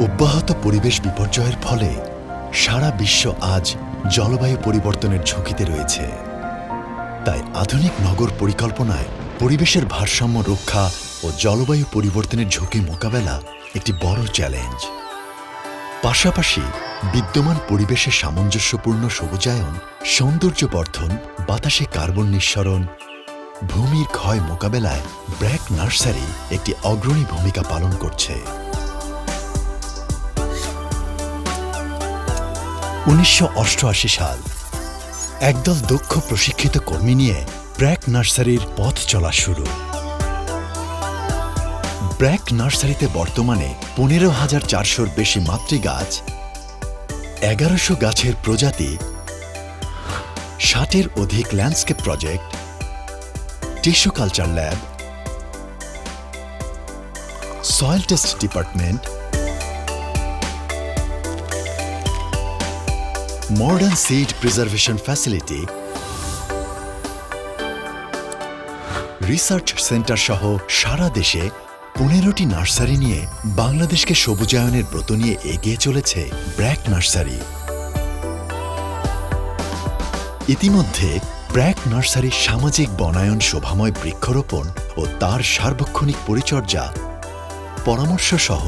অব্যাহত পরিবেশ বিপর্যয়ের ফলে সারা বিশ্ব আজ জলবায়ু পরিবর্তনের ঝুঁকিতে রয়েছে। তাই আধুনিক নগর পরিকল্পনায় পরিবেশের ভারসাম্য রক্ষা ও জলবায়ু পরিবর্তনের ঝুঁকি মোকাবেলা একটি বড় চ্যালেঞ্জ। পাশাপাশি বিদ্যমান পরিবেশে সামঞ্জস্যপূর্ণ সবুজায়ন, সৌন্দর্য বর্ধন, বাতাসে কার্বন নিঃসরণ, ভূমির ক্ষয় মোকাবেলায় ব্র্যাক নার্সারি একটি অগ্রণী ভূমিকা পালন করছে। 1988 সাল একদল দক্ষ প্রশিক্ষিত কর্মী নিয়ে ব্র্যাক নার্সারির পথ চলা শুরু। ব্র্যাক নার্সারিতে বর্তমানে 15,400-র বেশি মাতৃগাছ, 1100 গাছের প্রজাতি, 60-এর অধিক landscape project, tissue culture lab, soil test department, modern seed preservation facility, research centre সহ সারা দেশে 15টি নার্সারি নিয়ে বাংলাদেশকে সবুজায়নের ব্রত নিয়ে এগিয়ে চলেছে ব্র্যাক নার্সারি। ইতিমধ্যে ব্র্যাক নার্সারি সামাজিক বনায়ন, শোভাময় বৃক্ষরোপণ ও তার সার্বক্ষণিক পরিচর্যা, পরামর্শ সহ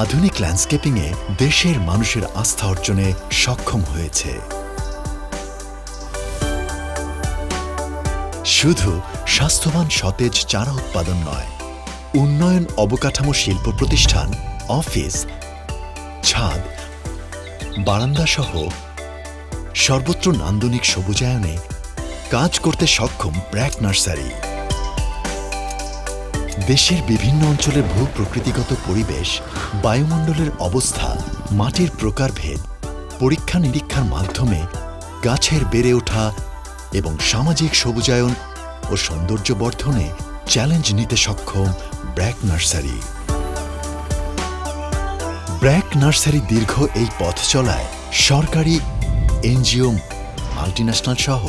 আধুনিক ল্যান্ডস্কেপিংয়ে দেশের মানুষের আস্থা অর্জনে সক্ষম হয়েছে। শুধু স্বাস্থ্যবান সতেজ চারা উৎপাদন নয়, উন্নয়ন অবকাঠামো, শিল্প প্রতিষ্ঠান, অফিস, ছাদ, বারান্দা সহ সর্বত্র নান্দনিক সবুজায়নে কাজ করতে সক্ষম ব্র্যাক নার্সারি। দেশের বিভিন্ন অঞ্চলের ভূ-প্রকৃতিগত পরিবেশ, বায়ুমণ্ডলের অবস্থা, মাটির প্রকারভেদ পরীক্ষা নিরীক্ষার মাধ্যমে গাছের বেড়ে ওঠা এবং সামাজিক সবুজায়ন ও সৌন্দর্য বর্ধনে চ্যালেঞ্জ নিতে সক্ষম ব্র্যাক নার্সারি। ব্র্যাক নার্সারি দীর্ঘ এই পথ চলায় সরকারি, এনজিও, মাল্টিন্যাশনাল সহ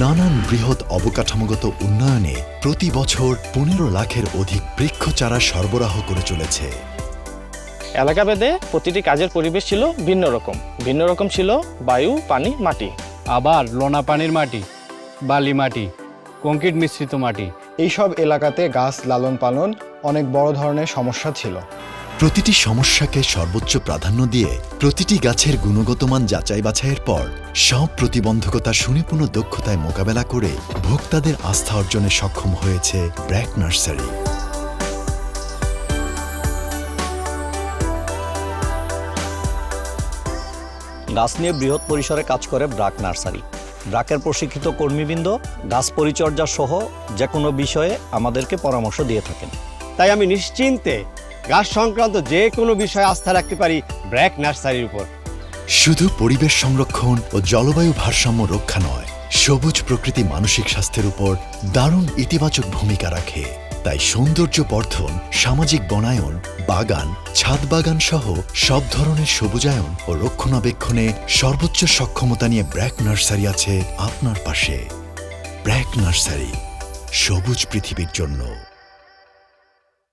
নানান বৃহৎ অবকাঠামোগত উন্নয়নে প্রতি বছর 15 লাখের অধিক বৃক্ষ চারা সরবরাহ করে চলেছে। এলাকাভেদে প্রতিটি কাজের পরিবেশ ছিল ভিন্ন রকম ছিল বায়ু, পানি, মাটি। আবার লোনা পানির মাটি, বালি মাটি, কংক্রিট মিশ্রিত মাটি। এইসব এলাকাতে গাছ লালন পালন অনেক বড় ধরনের সমস্যা ছিল। প্রতিটি সমস্যাকে সর্বোচ্চ প্রাধান্য দিয়ে প্রতিটি গাছের গুণগত মান যাচাই বাছাইয়ের পর সব প্রতিবন্ধকতা সুনিপুণ দক্ষতায় মোকাবেলা করে ভোক্তাদের আস্থা অর্জনে সক্ষম হয়েছে ব্র্যাক নার্সারি। গাছ নিয়ে বৃহৎ পরিসরে কাজ করে ব্র্যাক নার্সারি। ব্র্যাকের প্রশিক্ষিত কর্মীবৃন্দ গাছ পরিচর্যা সহ যে কোনো বিষয়ে আমাদেরকে পরামর্শ দিয়ে থাকেন। তাই আমি নিশ্চিন্তে গাছ সংক্রান্ত যে কোনো বিষয়ে আস্থা রাখতে পারি ব্র্যাক নার্সারির উপর। শুধু পরিবেশ সংরক্ষণ ও জলবায়ু ভারসাম্য রক্ষা নয়, সবুজ প্রকৃতি মানসিক স্বাস্থ্যের উপর দারুণ ইতিবাচক ভূমিকা রাখে। তাই সৌন্দর্য বর্ধন, সামাজিক বনায়ন, বাগান, ছাদ বাগান সহ সব ধরনের সবুজায়ন ও রক্ষণাবেক্ষণে সর্বোচ্চ সক্ষমতা নিয়ে ব্র্যাক নার্সারি আছে আপনার পাশে। ব্র্যাক নার্সারি, সবুজ পৃথিবীর জন্য।